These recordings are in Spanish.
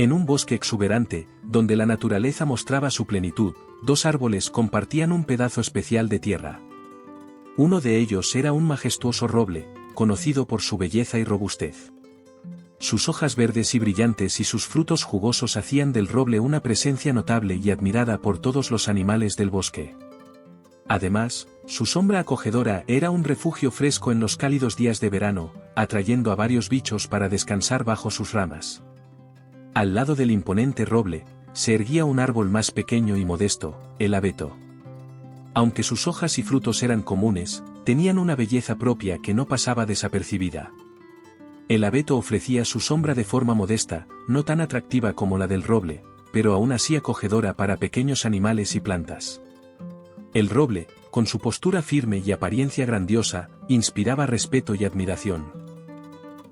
En un bosque exuberante, donde la naturaleza mostraba su plenitud, dos árboles compartían un pedazo especial de tierra. Uno de ellos era un majestuoso roble, conocido por su belleza y robustez. Sus hojas verdes y brillantes y sus frutos jugosos hacían del roble una presencia notable y admirada por todos los animales del bosque. Además, su sombra acogedora era un refugio fresco en los cálidos días de verano, atrayendo a varios bichos para descansar bajo sus ramas. Al lado del imponente roble, se erguía un árbol más pequeño y modesto, el abeto. Aunque sus hojas y frutos eran comunes, tenían una belleza propia que no pasaba desapercibida. El abeto ofrecía su sombra de forma modesta, no tan atractiva como la del roble, pero aún así acogedora para pequeños animales y plantas. El roble, con su postura firme y apariencia grandiosa, inspiraba respeto y admiración.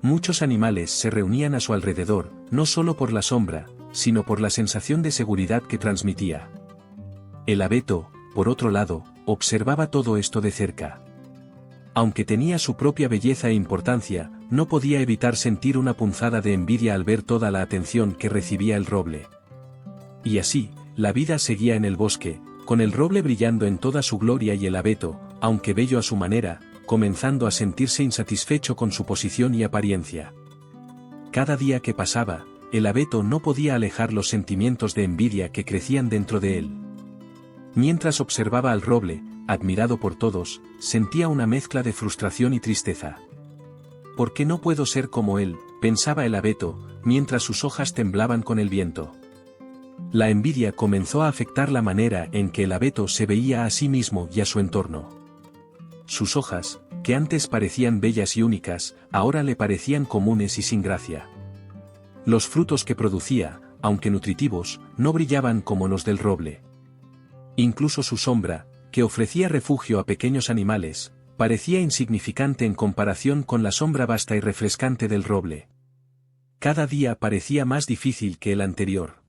Muchos animales se reunían a su alrededor, no solo por la sombra, sino por la sensación de seguridad que transmitía. El abeto, por otro lado, observaba todo esto de cerca. Aunque tenía su propia belleza e importancia, no podía evitar sentir una punzada de envidia al ver toda la atención que recibía el roble. Y así, la vida seguía en el bosque, con el roble brillando en toda su gloria y el abeto, aunque bello a su manera, comenzando a sentirse insatisfecho con su posición y apariencia. Cada día que pasaba, el abeto no podía alejar los sentimientos de envidia que crecían dentro de él. Mientras observaba al roble, admirado por todos, sentía una mezcla de frustración y tristeza. ¿Por qué no puedo ser como él?, pensaba el abeto, mientras sus hojas temblaban con el viento. La envidia comenzó a afectar la manera en que el abeto se veía a sí mismo y a su entorno. Sus hojas, que antes parecían bellas y únicas, ahora le parecían comunes y sin gracia. Los frutos que producía, aunque nutritivos, no brillaban como los del roble. Incluso su sombra, que ofrecía refugio a pequeños animales, parecía insignificante en comparación con la sombra vasta y refrescante del roble. Cada día parecía más difícil que el anterior.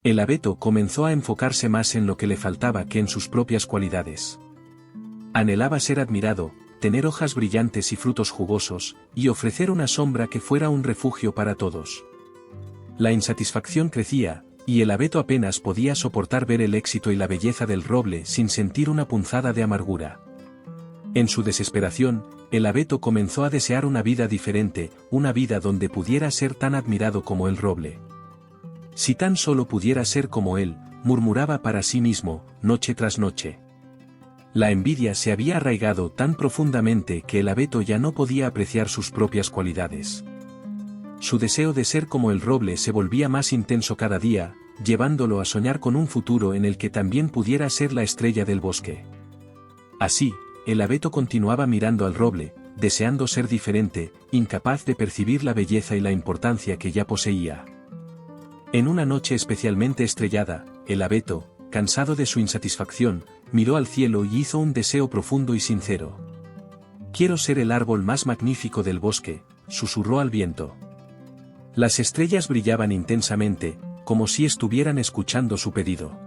El abeto comenzó a enfocarse más en lo que le faltaba que en sus propias cualidades. Anhelaba ser admirado, tener hojas brillantes y frutos jugosos, y ofrecer una sombra que fuera un refugio para todos. La insatisfacción crecía, y el abeto apenas podía soportar ver el éxito y la belleza del roble sin sentir una punzada de amargura. En su desesperación, el abeto comenzó a desear una vida diferente, una vida donde pudiera ser tan admirado como el roble. Si tan solo pudiera ser como él, murmuraba para sí mismo, noche tras noche. La envidia se había arraigado tan profundamente que el abeto ya no podía apreciar sus propias cualidades. Su deseo de ser como el roble se volvía más intenso cada día, llevándolo a soñar con un futuro en el que también pudiera ser la estrella del bosque. Así, el abeto continuaba mirando al roble, deseando ser diferente, incapaz de percibir la belleza y la importancia que ya poseía. En una noche especialmente estrellada, el abeto, cansado de su insatisfacción, miró al cielo y hizo un deseo profundo y sincero. «Quiero ser el árbol más magnífico del bosque», susurró al viento. Las estrellas brillaban intensamente, como si estuvieran escuchando su pedido.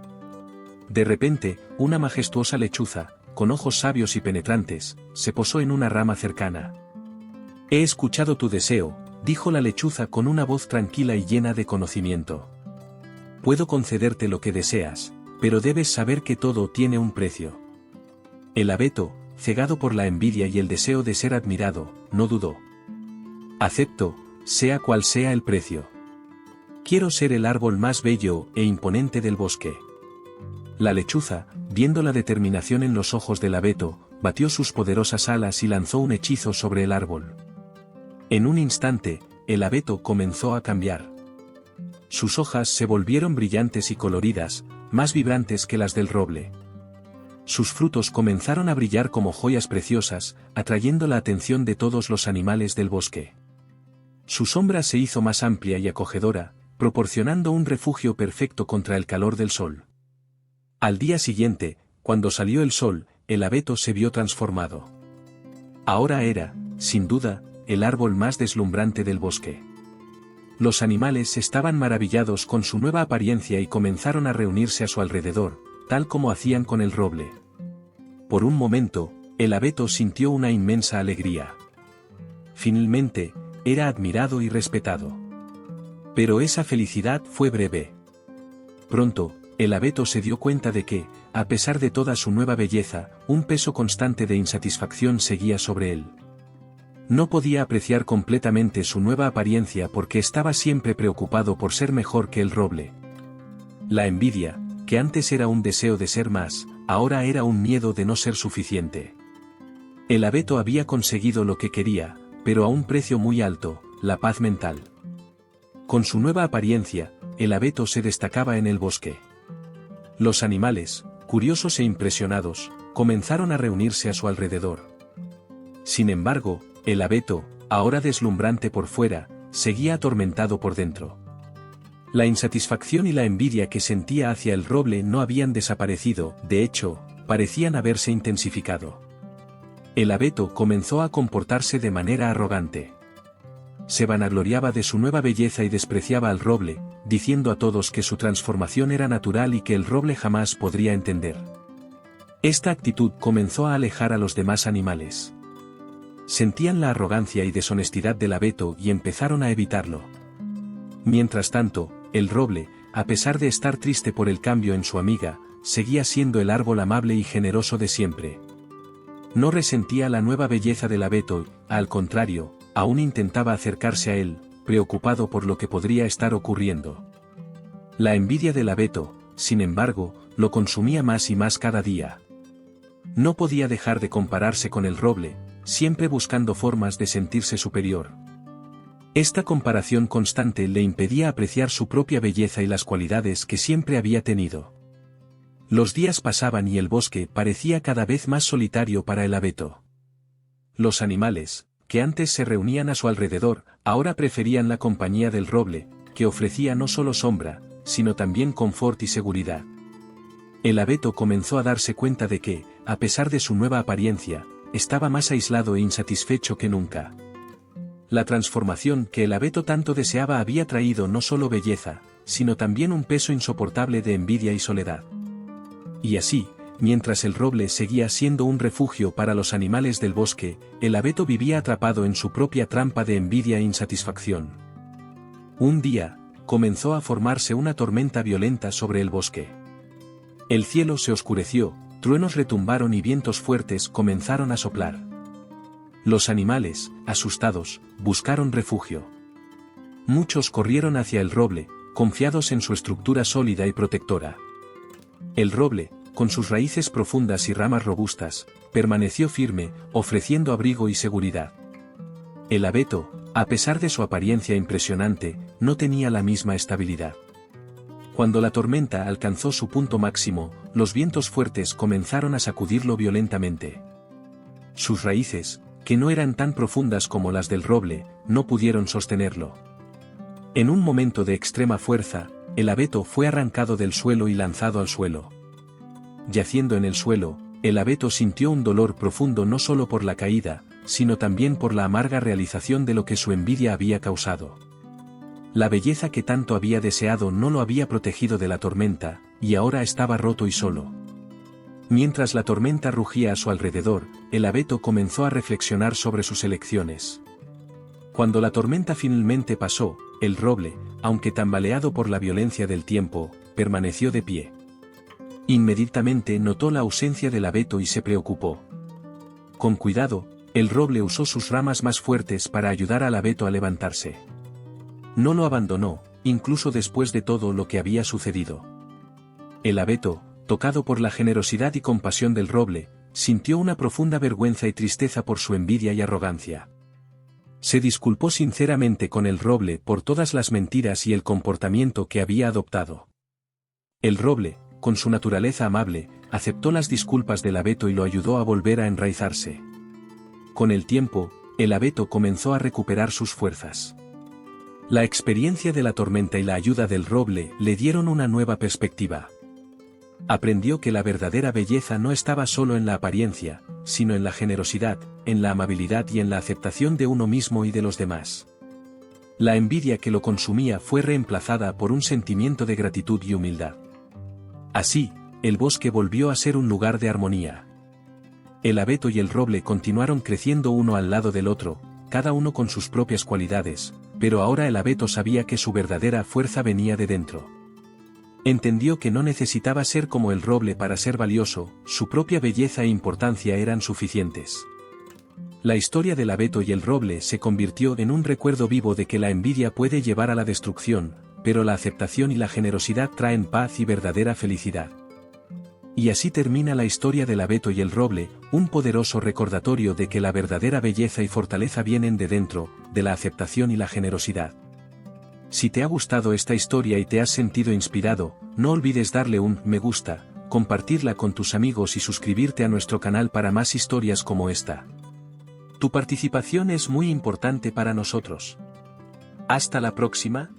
De repente, una majestuosa lechuza, con ojos sabios y penetrantes, se posó en una rama cercana. «He escuchado tu deseo», dijo la lechuza con una voz tranquila y llena de conocimiento. «Puedo concederte lo que deseas, pero debes saber que todo tiene un precio». El abeto, cegado por la envidia y el deseo de ser admirado, no dudó. «Acepto, sea cual sea el precio. Quiero ser el árbol más bello e imponente del bosque». La lechuza, viendo la determinación en los ojos del abeto, batió sus poderosas alas y lanzó un hechizo sobre el árbol. En un instante, el abeto comenzó a cambiar. Sus hojas se volvieron brillantes y coloridas, más vibrantes que las del roble. Sus frutos comenzaron a brillar como joyas preciosas, atrayendo la atención de todos los animales del bosque. Su sombra se hizo más amplia y acogedora, proporcionando un refugio perfecto contra el calor del sol. Al día siguiente, cuando salió el sol, el abeto se vio transformado. Ahora era, sin duda, el árbol más deslumbrante del bosque. Los animales estaban maravillados con su nueva apariencia y comenzaron a reunirse a su alrededor, tal como hacían con el roble. Por un momento, el abeto sintió una inmensa alegría. Finalmente, era admirado y respetado. Pero esa felicidad fue breve. Pronto, el abeto se dio cuenta de que, a pesar de toda su nueva belleza, un peso constante de insatisfacción seguía sobre él. No podía apreciar completamente su nueva apariencia porque estaba siempre preocupado por ser mejor que el roble. La envidia, que antes era un deseo de ser más, ahora era un miedo de no ser suficiente. El abeto había conseguido lo que quería, pero a un precio muy alto, la paz mental. Con su nueva apariencia, el abeto se destacaba en el bosque. Los animales, curiosos e impresionados, comenzaron a reunirse a su alrededor. Sin embargo, el abeto, ahora deslumbrante por fuera, seguía atormentado por dentro. La insatisfacción y la envidia que sentía hacia el roble no habían desaparecido, de hecho, parecían haberse intensificado. El abeto comenzó a comportarse de manera arrogante. Se vanagloriaba de su nueva belleza y despreciaba al roble, diciendo a todos que su transformación era natural y que el roble jamás podría entender. Esta actitud comenzó a alejar a los demás animales. Sentían la arrogancia y deshonestidad del abeto y empezaron a evitarlo. Mientras tanto, el roble, a pesar de estar triste por el cambio en su amiga, seguía siendo el árbol amable y generoso de siempre. No resentía la nueva belleza del abeto, al contrario, aún intentaba acercarse a él, preocupado por lo que podría estar ocurriendo. La envidia del abeto, sin embargo, lo consumía más y más cada día. No podía dejar de compararse con el roble, siempre buscando formas de sentirse superior. Esta comparación constante le impedía apreciar su propia belleza y las cualidades que siempre había tenido. Los días pasaban y el bosque parecía cada vez más solitario para el abeto. Los animales, que antes se reunían a su alrededor, ahora preferían la compañía del roble, que ofrecía no solo sombra, sino también confort y seguridad. El abeto comenzó a darse cuenta de que, a pesar de su nueva apariencia, estaba más aislado e insatisfecho que nunca. La transformación que el abeto tanto deseaba había traído no solo belleza, sino también un peso insoportable de envidia y soledad. Y así, mientras el roble seguía siendo un refugio para los animales del bosque, el abeto vivía atrapado en su propia trampa de envidia e insatisfacción. Un día, comenzó a formarse una tormenta violenta sobre el bosque. El cielo se oscureció, truenos retumbaron y vientos fuertes comenzaron a soplar. Los animales, asustados, buscaron refugio. Muchos corrieron hacia el roble, confiados en su estructura sólida y protectora. El roble, con sus raíces profundas y ramas robustas, permaneció firme, ofreciendo abrigo y seguridad. El abeto, a pesar de su apariencia impresionante, no tenía la misma estabilidad. Cuando la tormenta alcanzó su punto máximo, los vientos fuertes comenzaron a sacudirlo violentamente. Sus raíces, que no eran tan profundas como las del roble, no pudieron sostenerlo. En un momento de extrema fuerza, el abeto fue arrancado del suelo y lanzado al suelo. Yaciendo en el suelo, el abeto sintió un dolor profundo no solo por la caída, sino también por la amarga realización de lo que su envidia había causado. La belleza que tanto había deseado no lo había protegido de la tormenta, y ahora estaba roto y solo. Mientras la tormenta rugía a su alrededor, el abeto comenzó a reflexionar sobre sus elecciones. Cuando la tormenta finalmente pasó, el roble, aunque tambaleado por la violencia del tiempo, permaneció de pie. Inmediatamente notó la ausencia del abeto y se preocupó. Con cuidado, el roble usó sus ramas más fuertes para ayudar al abeto a levantarse. No lo abandonó, incluso después de todo lo que había sucedido. El abeto, tocado por la generosidad y compasión del roble, sintió una profunda vergüenza y tristeza por su envidia y arrogancia. Se disculpó sinceramente con el roble por todas las mentiras y el comportamiento que había adoptado. El roble, con su naturaleza amable, aceptó las disculpas del abeto y lo ayudó a volver a enraizarse. Con el tiempo, el abeto comenzó a recuperar sus fuerzas. La experiencia de la tormenta y la ayuda del roble le dieron una nueva perspectiva. Aprendió que la verdadera belleza no estaba solo en la apariencia, sino en la generosidad, en la amabilidad y en la aceptación de uno mismo y de los demás. La envidia que lo consumía fue reemplazada por un sentimiento de gratitud y humildad. Así, el bosque volvió a ser un lugar de armonía. El abeto y el roble continuaron creciendo uno al lado del otro, cada uno con sus propias cualidades, pero ahora el abeto sabía que su verdadera fuerza venía de dentro. Entendió que no necesitaba ser como el roble para ser valioso, su propia belleza e importancia eran suficientes. La historia del abeto y el roble se convirtió en un recuerdo vivo de que la envidia puede llevar a la destrucción, pero la aceptación y la generosidad traen paz y verdadera felicidad. Y así termina la historia del abeto y el roble, un poderoso recordatorio de que la verdadera belleza y fortaleza vienen de dentro, de la aceptación y la generosidad. Si te ha gustado esta historia y te has sentido inspirado, no olvides darle un me gusta, compartirla con tus amigos y suscribirte a nuestro canal para más historias como esta. Tu participación es muy importante para nosotros. Hasta la próxima.